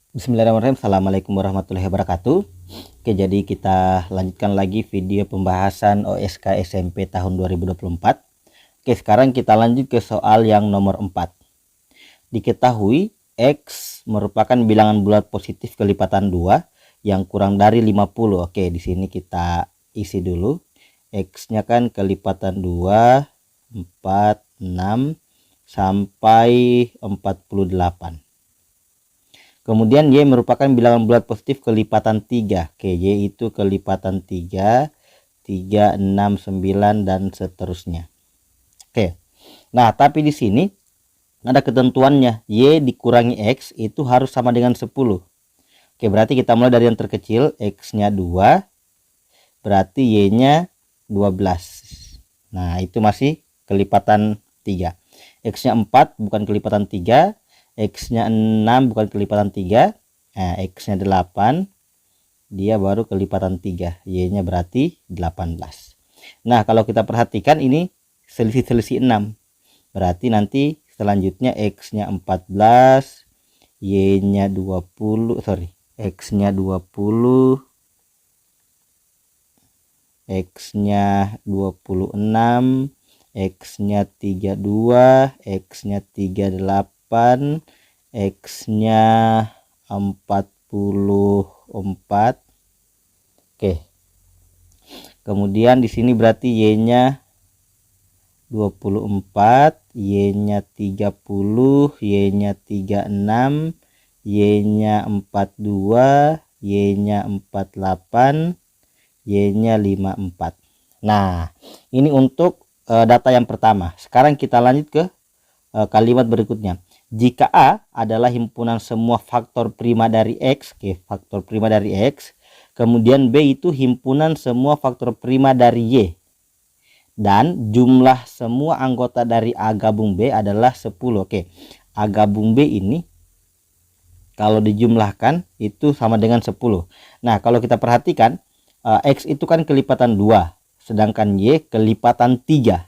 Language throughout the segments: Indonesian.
Bismillahirrahmanirrahim. Assalamualaikum warahmatullahi wabarakatuh. Oke, jadi kita lanjutkan lagi video pembahasan OSK SMP tahun 2024. Oke, sekarang kita lanjut ke soal yang nomor 4. Diketahui X merupakan bilangan bulat positif kelipatan 2 yang kurang dari 50. Oke, di sini kita isi dulu. X-nya kan kelipatan 2, 4, 6 sampai 48. Kemudian Y merupakan bilangan bulat positif kelipatan 3. Oke, Y itu kelipatan 3, 3, 6, 9 dan seterusnya. Oke. Nah, tapi di sini ada ketentuannya. Y dikurangi X itu harus sama dengan 10. Oke, berarti kita mulai dari yang terkecil. X-nya 2, berarti Y-nya 12. Nah, itu masih kelipatan 3. X-nya 4 bukan kelipatan 3. X-nya 6 bukan kelipatan 3. Nah, X-nya 8, dia baru kelipatan 3. Y-nya berarti 18. Nah, kalau kita perhatikan ini selisih-selisih 6. Berarti nanti selanjutnya X-nya 14, Y-nya 20, X-nya 20, X-nya 26, X-nya 32, X-nya 38, X-nya 44. Oke. Kemudian di sini berarti Y-nya 24, Y-nya 30, Y-nya 36, Y-nya 42, Y-nya 48, Y-nya 54. Nah, ini untuk data yang pertama. Sekarang kita lanjut ke kalimat berikutnya. Jika A adalah himpunan semua faktor prima dari X, faktor prima dari X, kemudian B itu himpunan semua faktor prima dari Y, dan jumlah semua anggota dari A gabung B adalah 10. Oke, A gabung B ini kalau dijumlahkan itu sama dengan 10. Nah, kalau kita perhatikan, X itu kan kelipatan 2, sedangkan Y kelipatan 3.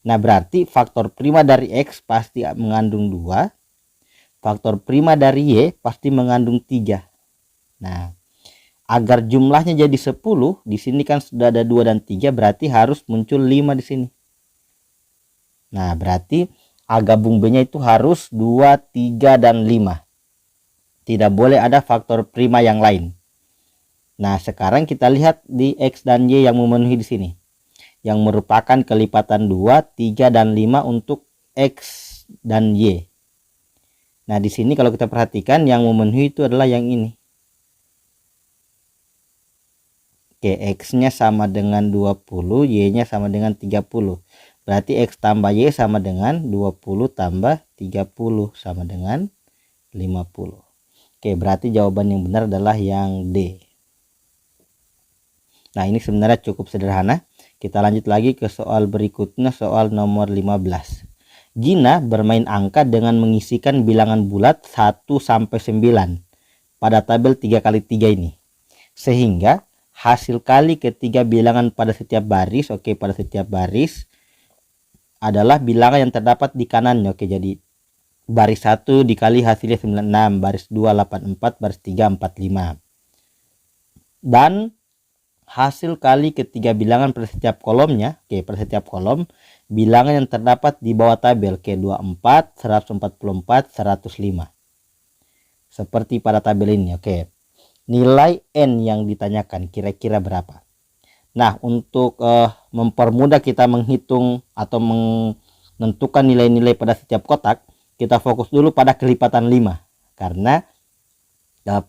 Nah, berarti faktor prima dari X pasti mengandung 2. Faktor prima dari Y pasti mengandung 3. Nah, agar jumlahnya jadi 10, di sini kan sudah ada 2 dan 3, berarti harus muncul 5 di sini. Nah, berarti A gabung B-nya itu harus 2, 3, dan 5. Tidak boleh ada faktor prima yang lain. Nah, sekarang kita lihat di X dan Y yang memenuhi di sini, yang merupakan kelipatan 2, 3, dan 5 untuk X dan Y. Nah, di sini kalau kita perhatikan yang memenuhi itu adalah yang ini. Oke, X-nya sama dengan 20, Y-nya sama dengan 30. Berarti X tambah Y sama dengan 20 tambah 30 sama dengan 50. Oke, berarti jawaban yang benar adalah yang D. Nah, ini sebenarnya cukup sederhana. Kita lanjut lagi ke soal berikutnya, soal nomor 15. Gina bermain angka dengan mengisikan bilangan bulat 1 sampai 9 pada tabel 3x3 ini. Sehingga hasil kali ketiga bilangan pada setiap baris, pada setiap baris adalah bilangan yang terdapat di kanannya. Jadi baris 1 dikali hasilnya 96, baris 2 84, baris 3 45. Dan hasil kali ketiga bilangan pada setiap kolomnya, pada setiap kolom bilangan yang terdapat di bawah tabel, 24, 144, 105. Seperti pada tabel ini. Nilai N yang ditanyakan kira-kira berapa? Nah, untuk mempermudah kita menghitung atau menentukan nilai-nilai pada setiap kotak, kita fokus dulu pada kelipatan 5. Karena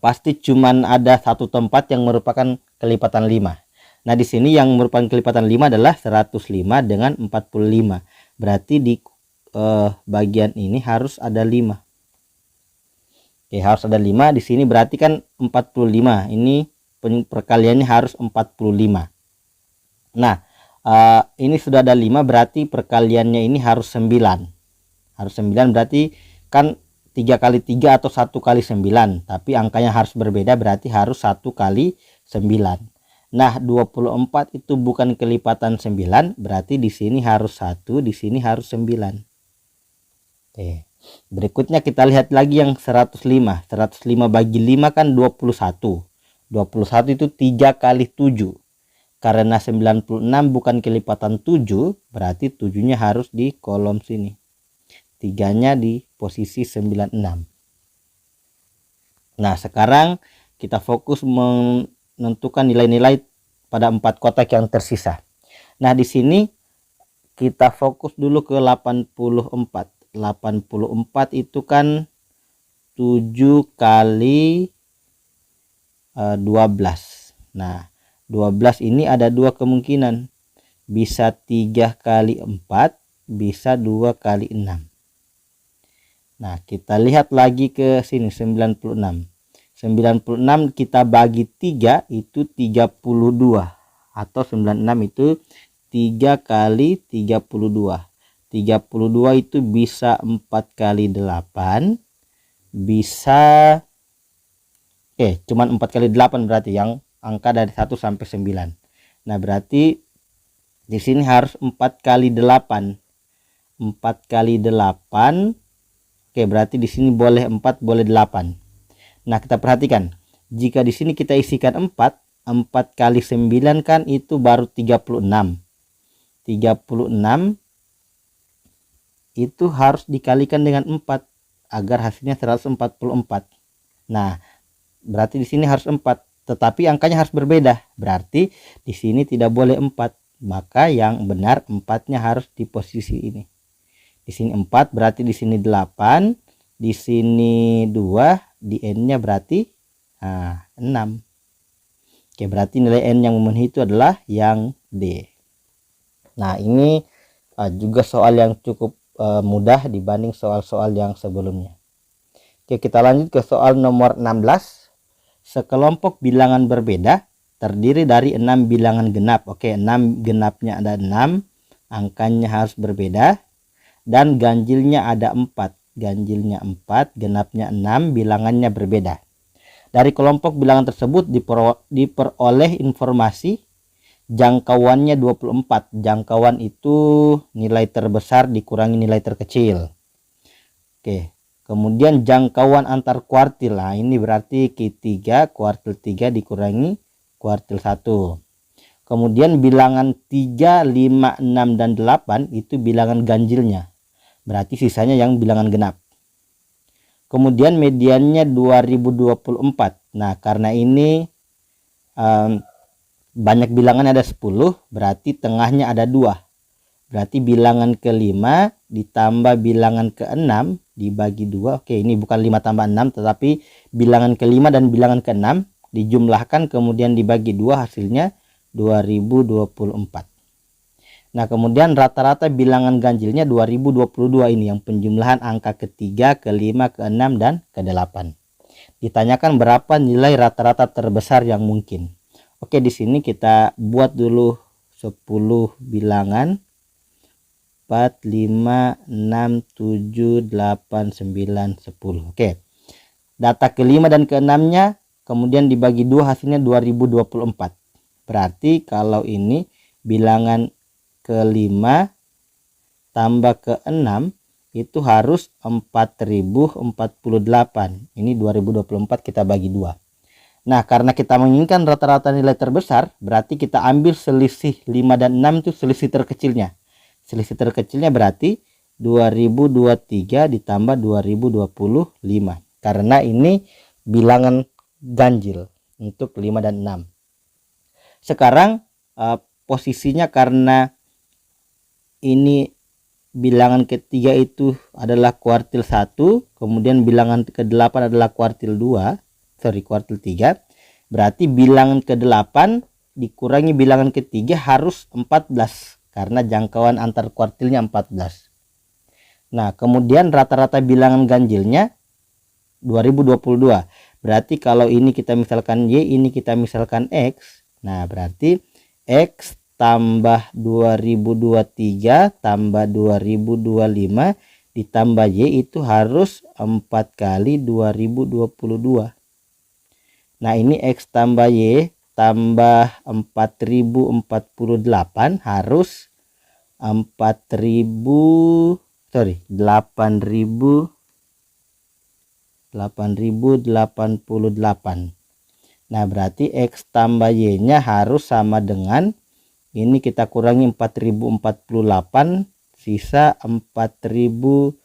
pasti cuman ada satu tempat yang merupakan kelipatan 5. Nah, di sini yang merupakan kelipatan 5 adalah 105 dengan 45. Berarti di bagian ini harus ada 5. Harus ada 5 di sini, berarti kan 45. Ini perkaliannya harus 45. Nah, ini sudah ada 5, berarti perkaliannya ini harus 9. Harus 9, berarti kan 3 kali 3 atau 1 kali 9, tapi angkanya harus berbeda, berarti harus 1 kali 9. Nah, 24 itu bukan kelipatan 9, berarti di sini harus 1, di sini harus 9. Berikutnya kita lihat lagi yang 105. 105 bagi 5 kan 21. 21 itu 3 kali 7. Karena 96 bukan kelipatan 7, berarti 7-nya harus di kolom sini. 3-nya di posisi 96. Nah, sekarang kita fokus menentukan nilai-nilai pada 4 kotak yang tersisa. Nah, di sini kita fokus dulu ke 84. 84 itu kan 7 kali 12. Nah, 12 ini ada dua kemungkinan. Bisa 3 kali 4, bisa 2 kali 6. Nah, kita lihat lagi ke sini 96. 96 kita bagi 3 itu 32. Atau 96 itu 3 kali 32. 32 itu bisa 4 kali 8, bisa cuman 4 kali 8 berarti yang angka dari 1 sampai 9. Nah, berarti di sini harus 4 kali 8. 4 kali 8. Berarti di sini boleh 4, boleh 8. Nah, kita perhatikan. Jika di sini kita isikan 4, 4 kali 9 kan itu baru 36. 36 itu harus dikalikan dengan 4 agar hasilnya 144. Nah, berarti di sini harus 4, tetapi angkanya harus berbeda. Berarti di sini tidak boleh 4. Maka yang benar 4-nya harus di posisi ini. Di sini 4, berarti di sini 8, di sini 2, di N-nya berarti 6. Berarti nilai N yang memenuhi itu adalah yang D. Nah, ini juga soal yang cukup mudah dibanding soal-soal yang sebelumnya. Kita lanjut ke soal nomor 16. Sekelompok bilangan berbeda terdiri dari 6 bilangan genap. 6 genapnya ada 6, angkanya harus berbeda, dan ganjilnya ada 4. Ganjilnya 4, genapnya 6, bilangannya berbeda. Dari kelompok bilangan tersebut diperoleh informasi jangkauannya 24. Jangkauan itu nilai terbesar dikurangi nilai terkecil. Kemudian jangkauan antar kuartil. Nah, ini berarti Q3, kuartil 3 dikurangi kuartil 1. Kemudian bilangan 3, 5, 6, dan 8 itu bilangan ganjilnya. Berarti sisanya yang bilangan genap. Kemudian mediannya 2024. Nah, karena ini banyak bilangan ada 10, berarti tengahnya ada 2. Berarti bilangan ke-5 ditambah bilangan ke-6 dibagi 2. Ini bukan 5 tambah 6, tetapi bilangan ke-5 dan bilangan ke-6 dijumlahkan kemudian dibagi 2, hasilnya 2024. Nah, kemudian rata-rata bilangan ganjilnya 2022 ini yang penjumlahan angka ke-3, ke-5, ke-6, dan ke-8. Ditanyakan berapa nilai rata-rata terbesar yang mungkin. Di sini kita buat dulu 10 bilangan. 4, 5, 6, 7, 8, 9, 10. Data ke-5 dan ke-6-nya kemudian dibagi 2, hasilnya 2024. Berarti kalau ini bilangan ke-5 tambah ke-6 itu harus 4048. Ini 2024 kita bagi 2. Nah, karena kita menginginkan rata-rata nilai terbesar, berarti kita ambil selisih 5 dan 6 itu selisih terkecilnya. Selisih terkecilnya berarti 2023 ditambah 2025. Karena ini bilangan ganjil untuk 5 dan 6. Sekarang posisinya karena ini bilangan ketiga itu adalah kuartil 1, kemudian bilangan ke-8 adalah kuartil 3, berarti bilangan ke-8 dikurangi bilangan ketiga harus 14 karena jangkauan antar kuartilnya 14. Nah, kemudian rata-rata bilangan ganjilnya 2022. Berarti kalau ini kita misalkan Y, ini kita misalkan X. Nah, berarti X tambah 2023 tambah 2025 ditambah Y itu harus 4 kali 2022. Nah, ini X tambah Y tambah 4048 harus 4000 sorry 8088. Nah berarti X tambah Y nya harus sama dengan ini, kita kurangi 4048 sisa 4040.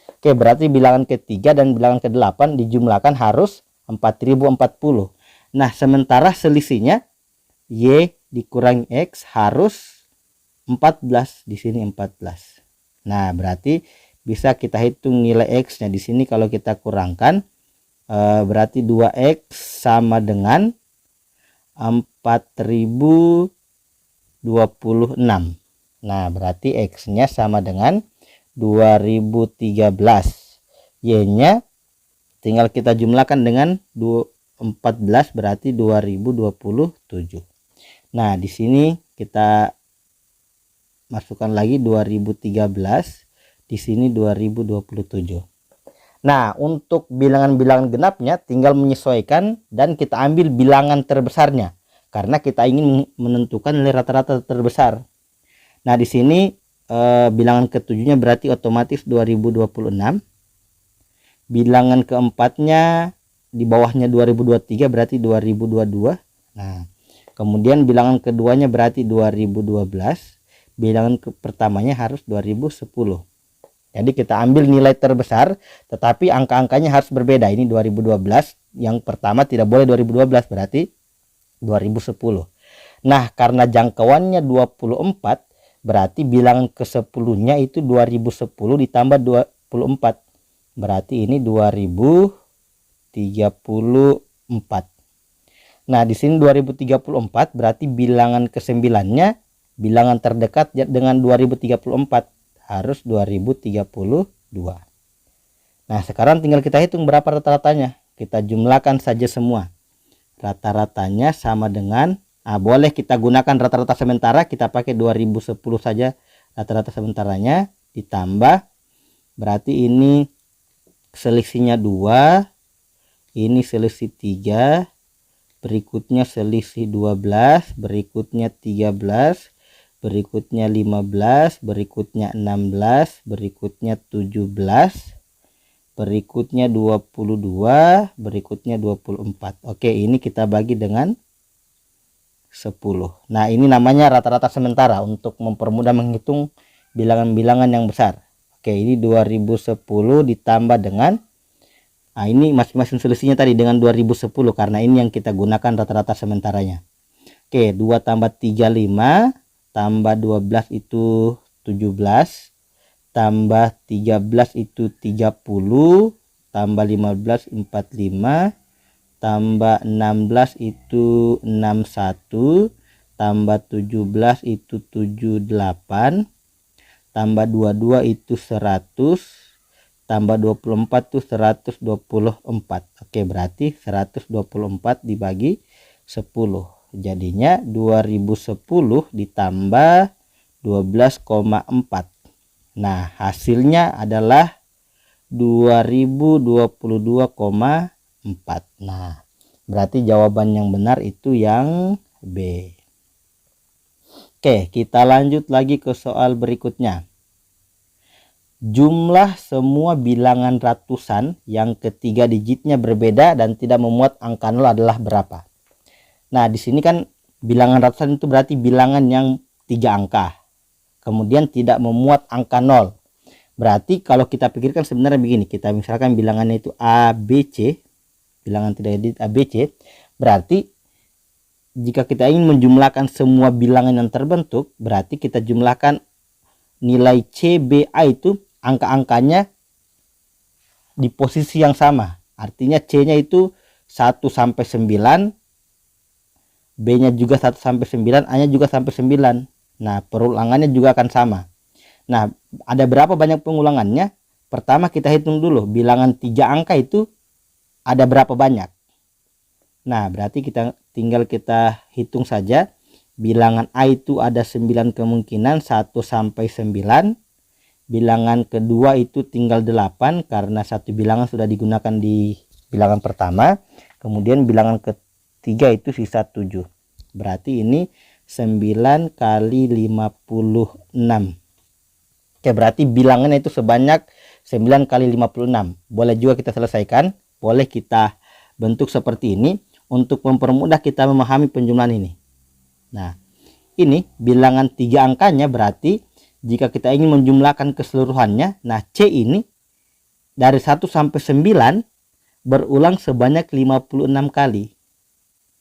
Oke, berarti bilangan ketiga dan bilangan ke-8 dijumlahkan harus 4040. Nah sementara selisihnya Y dikurangi X harus 14, di sini 14. Nah berarti bisa kita hitung nilai X nya di sini. Kalau kita kurangkan berarti 2X sama dengan 4026. Nah berarti X nya sama dengan 2013. Y nya tinggal kita jumlahkan dengan 14 berarti 2027. Nah di sini kita masukkan lagi 2013, di sini 2027. Nah untuk bilangan-bilangan genapnya tinggal menyesuaikan dan kita ambil bilangan terbesarnya karena kita ingin menentukan nilai rata-rata terbesar. Nah di sini bilangan ketujuhnya berarti otomatis 2026. Bilangan keempatnya di bawahnya 2023 berarti 2022. Nah kemudian bilangan keduanya berarti 2012. Bilangan pertamanya harus 2010. Jadi kita ambil nilai terbesar tetapi angka-angkanya harus berbeda. Ini 2012, yang pertama tidak boleh 2012 berarti 2010. Nah karena jangkauannya 24 berarti bilangan ke-10 nya itu 2010 ditambah 24 berarti ini 2034. Nah di sini 2034 berarti bilangan ke-9 nya, bilangan terdekat dengan 2034 harus 2032. Nah sekarang tinggal kita hitung berapa rata-ratanya. Kita jumlahkan saja semua. Rata-ratanya sama dengan, boleh kita gunakan rata-rata sementara, kita pakai 2010 saja rata-rata sementaranya, ditambah berarti ini selisihnya 2, ini selisih 3, berikutnya selisih 12, berikutnya 13, berikutnya 15, berikutnya 16, berikutnya 17, berikutnya 22, berikutnya 24. Oke, ini kita bagi dengan 10. Nah ini namanya rata-rata sementara untuk mempermudah menghitung bilangan-bilangan yang besar. Oke, ini 2010 ditambah dengan, nah ini masing-masing selisihnya tadi dengan 2010 karena ini yang kita gunakan rata-rata sementaranya. Oke, 2 tambah 3 5, tambah 12 itu 17, tambah 13 itu 30, tambah 15 45, tambah 16 itu 61, tambah 17 itu 78, tambah 22 itu 100, tambah 24 itu 124. Oke, berarti 124 dibagi 10. Jadinya 2010 ditambah 12,4. Nah hasilnya adalah 2022,4. Nah berarti jawaban yang benar itu yang B. Oke, kita lanjut lagi ke soal berikutnya. Jumlah semua bilangan ratusan yang ketiga digitnya berbeda dan tidak memuat angka 0 adalah berapa? Nah di sini kan bilangan ratusan itu berarti bilangan yang 3 angka, kemudian tidak memuat angka 0. Berarti kalau kita pikirkan sebenarnya begini, kita misalkan bilangannya itu ABC, bilangan tidak edit ABC, berarti jika kita ingin menjumlahkan semua bilangan yang terbentuk, berarti kita jumlahkan nilai CBA itu angka-angkanya di posisi yang sama. Artinya C nya itu 1 sampai 9, B nya juga 1 sampai 9, A nya juga sampai 9. Nah perulangannya juga akan sama. Nah ada berapa banyak pengulangannya? Pertama kita hitung dulu bilangan 3 angka itu ada berapa banyak. Nah berarti kita tinggal kita hitung saja. Bilangan A itu ada 9 kemungkinan 1 sampai 9. Bilangan kedua itu tinggal 8 karena satu bilangan sudah digunakan di bilangan pertama. Kemudian bilangan ketiga itu sisa 7. Berarti ini 9 kali 56. Oke, berarti bilangannya itu sebanyak 9 kali 56. Boleh juga kita selesaikan, boleh kita bentuk seperti ini untuk mempermudah kita memahami penjumlahan ini. Nah, ini bilangan 3 angkanya, berarti jika kita ingin menjumlahkan keseluruhannya, nah C ini dari 1 sampai 9 berulang sebanyak 56 kali.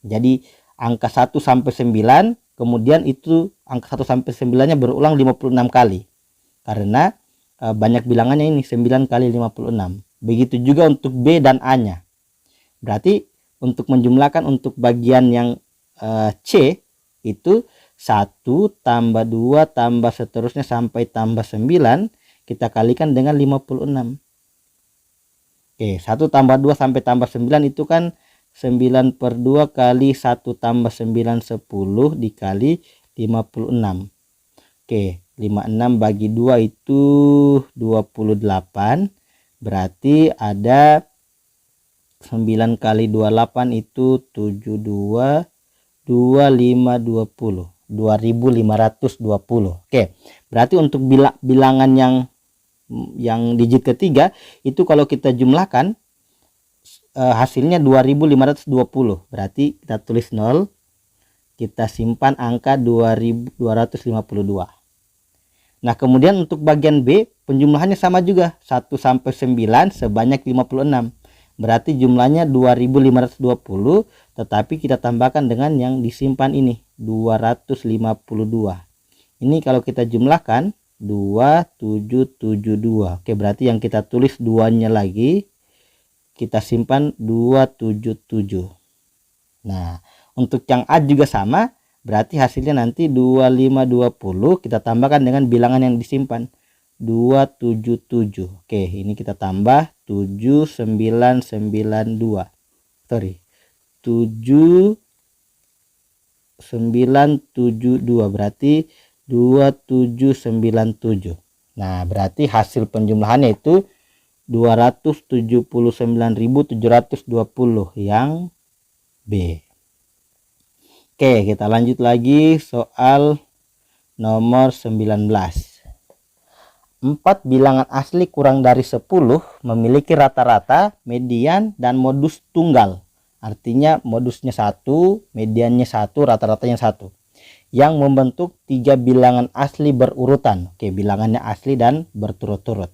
Jadi angka 1 sampai 9, kemudian itu angka 1 sampai 9-nya berulang 56 kali. Karena banyak bilangannya ini 9 kali 56. Begitu juga untuk B dan A-nya. Berarti untuk menjumlahkan untuk bagian yang C itu 1 tambah 2 tambah seterusnya sampai tambah 9 kita kalikan dengan 56. Oke, 1 tambah 2 sampai tambah 9 itu kan 9 per 2 kali 1 tambah 9 10 dikali 56. Oke, 56 bagi 2 itu 28. Berarti ada 9 kali 28 itu 72, 25, 20. 2520. Oke, berarti untuk bilangan yang digit ketiga itu kalau kita jumlahkan hasilnya 2520. Berarti kita tulis 0, kita simpan angka 2252. Nah, kemudian untuk bagian B penjumlahannya sama juga, 1 sampai 9 sebanyak 56. Berarti jumlahnya 2520, tetapi kita tambahkan dengan yang disimpan ini 252. Ini kalau kita jumlahkan 2772. Oke, berarti yang kita tulis 2-nya lagi kita simpan 277. Nah, untuk yang A juga sama, berarti hasilnya nanti 2520 kita tambahkan dengan bilangan yang disimpan 277. Oke, ini kita tambah 7992. Sorry. 7972 berarti 2797. Nah, berarti hasil penjumlahannya itu 279.720 yang B. Oke, kita lanjut lagi soal nomor 19. 4 bilangan asli kurang dari 10 memiliki rata-rata, median, dan modus tunggal. Artinya modusnya 1, mediannya 1, rata-ratanya 1. Yang membentuk 3 bilangan asli berurutan. Oke, bilangannya asli dan berturut-turut.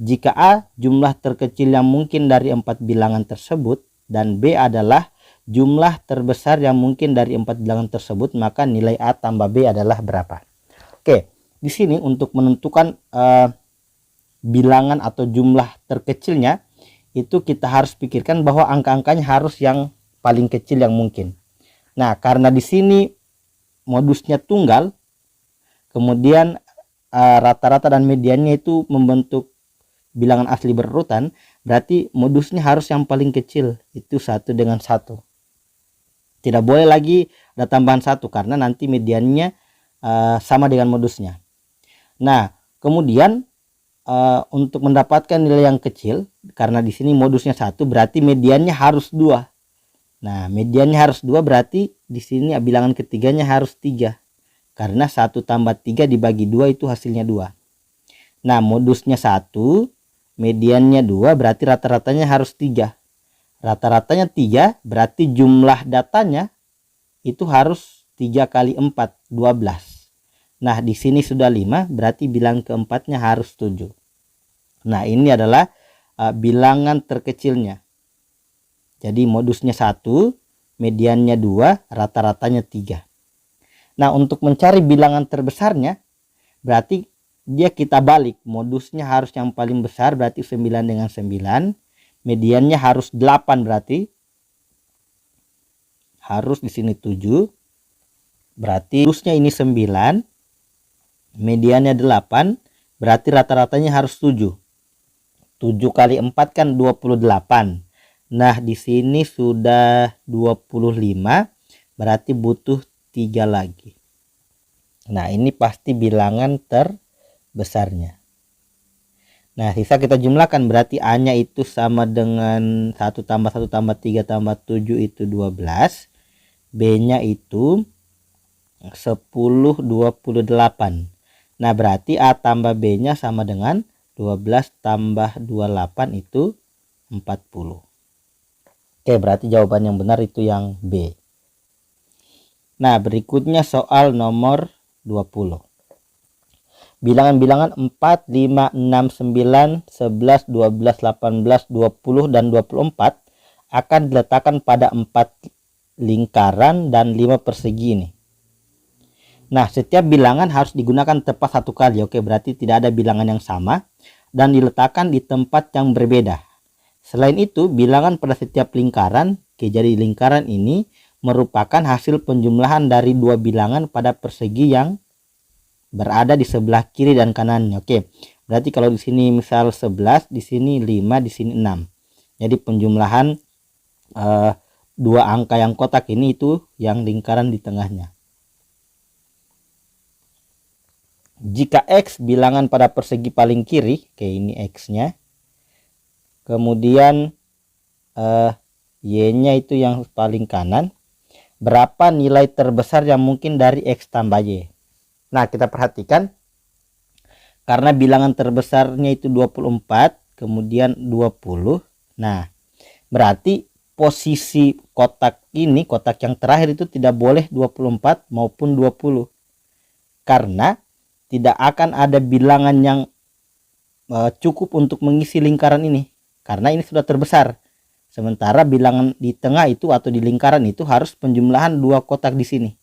Jika A jumlah terkecil yang mungkin dari 4 bilangan tersebut dan B adalah jumlah terbesar yang mungkin dari 4 bilangan tersebut, maka nilai A tambah B adalah berapa? Oke, di sini untuk menentukan bilangan atau jumlah terkecilnya itu kita harus pikirkan bahwa angka-angkanya harus yang paling kecil yang mungkin. Nah, karena di sini modusnya tunggal, kemudian rata-rata dan mediannya itu membentuk bilangan asli berurutan, berarti modusnya harus yang paling kecil, itu 1 dengan 1. Tidak boleh lagi ada tambahan 1 karena nanti mediannya sama dengan modusnya. Nah, kemudian untuk mendapatkan nilai yang kecil, karena di sini modusnya 1, berarti mediannya harus 2. Nah, mediannya harus 2 berarti di sini bilangan ketiganya harus 3. Karena 1 tambah 3 dibagi 2 itu hasilnya 2. Nah, modusnya 1, mediannya 2, berarti rata-ratanya harus 3. Rata-ratanya 3, berarti jumlah datanya itu harus 3 kali 4, 12. Nah, di sini sudah 5, berarti bilangan keempatnya harus 7. Nah, ini adalah bilangan terkecilnya. Jadi modusnya 1, mediannya 2, rata-ratanya 3. Nah, untuk mencari bilangan terbesarnya, berarti dia kita balik. Modusnya harus yang paling besar, berarti 9 dengan 9. Mediannya harus 8, berarti harus di sini 7. Berarti modusnya ini 9, mediannya 8, berarti rata-ratanya harus 7. 7 kali 4 kan 28. Nah, di sini sudah 25, berarti butuh 3 lagi. Nah, ini pasti bilangan terbesarnya. Nah, sisa kita jumlahkan, berarti A-nya itu sama dengan 1 tambah 1 tambah 3 tambah 7 itu 12. B-nya itu 10 28. Nah, berarti A tambah B-nya sama dengan 12 tambah 28 itu 40. Oke, berarti jawaban yang benar itu yang B. Nah, berikutnya soal nomor 20. Bilangan-bilangan 4, 5, 6, 9, 11, 12, 18, 20, dan 24 akan diletakkan pada 4 lingkaran dan 5 persegi ini. Nah, setiap bilangan harus digunakan tepat satu kali. Oke, berarti tidak ada bilangan yang sama dan diletakkan di tempat yang berbeda. Selain itu, bilangan pada setiap lingkaran, jadi lingkaran ini merupakan hasil penjumlahan dari dua bilangan pada persegi yang berada di sebelah kiri dan kanannya. Oke, berarti kalau di sini misal 11, di sini 5, di sini 6. Jadi penjumlahan dua angka yang kotak ini itu yang lingkaran di tengahnya. Jika X bilangan pada persegi paling kiri, oke ini X-nya. Kemudian Y-nya itu yang paling kanan. Berapa nilai terbesar yang mungkin dari X tambah Y? Nah, kita perhatikan. Karena bilangan terbesarnya itu 24, kemudian 20. Nah, berarti posisi kotak ini, kotak yang terakhir itu tidak boleh 24 maupun 20. Karena tidak akan ada bilangan yang cukup untuk mengisi lingkaran ini, karena ini sudah terbesar. Sementara bilangan di tengah itu atau di lingkaran itu harus penjumlahan dua kotak di sini.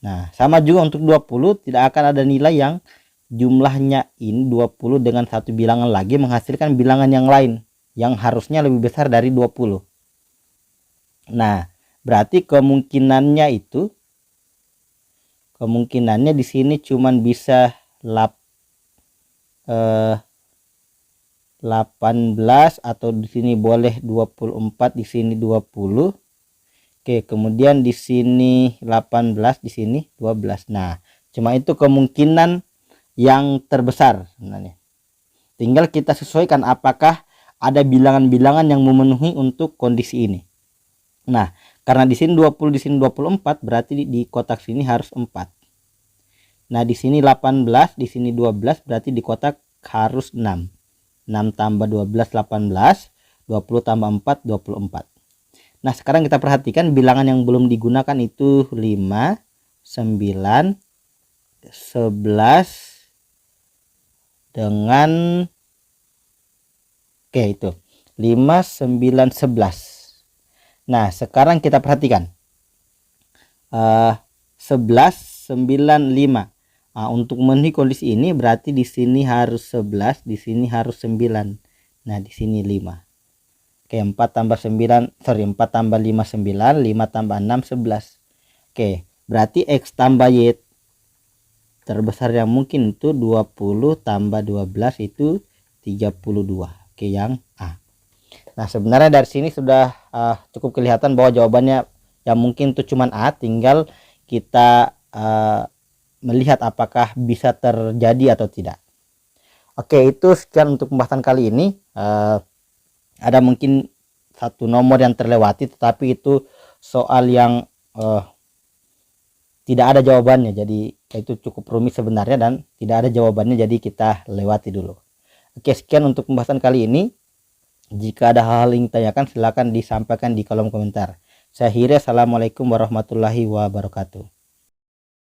Nah, sama juga untuk 20, tidak akan ada nilai yang jumlahnya ini 20 dengan satu bilangan lagi menghasilkan bilangan yang lain yang harusnya lebih besar dari 20. Nah, berarti kemungkinannya di sini cuman bisa 18 atau di sini boleh 24, di sini 20. Oke, kemudian di sini 18, di sini 12. Nah, cuma itu kemungkinan yang terbesar sebenarnya. Tinggal kita sesuaikan apakah ada bilangan-bilangan yang memenuhi untuk kondisi ini. Nah, karena di sini 20, di sini 24, berarti di kotak sini harus 4. Nah, di sini 18, di sini 12, berarti di kotak harus 6. 6 tambah 12, 18. 20 tambah 4, 24. Nah, sekarang kita perhatikan bilangan yang belum digunakan itu 5, 9, 11, dengan oke itu 5, 9, 11. Nah, sekarang kita perhatikan 11, 9, 5. Nah, untuk memenuhi kondisi ini berarti di sini harus 11, di sini harus 9. Nah, di sini 5. Oke, 4 tambah 9, 4 tambah 5, 9, 5 tambah 6, 11. Oke, berarti X tambah Y terbesar yang mungkin itu 20 tambah 12 itu 32. Oke, yang A. Nah, sebenarnya dari sini sudah cukup kelihatan bahwa jawabannya yang mungkin itu cuman A, tinggal kita melihat apakah bisa terjadi atau tidak. Oke, itu sekian untuk pembahasan kali ini. Ada mungkin satu nomor yang terlewati, tetapi itu soal yang tidak ada jawabannya, jadi itu cukup rumit sebenarnya dan tidak ada jawabannya, jadi kita lewati dulu. Oke, sekian untuk pembahasan kali ini. Jika ada hal-hal yang ditanyakan, silakan disampaikan di kolom komentar. Saya akhiri, assalamualaikum warahmatullahi wabarakatuh.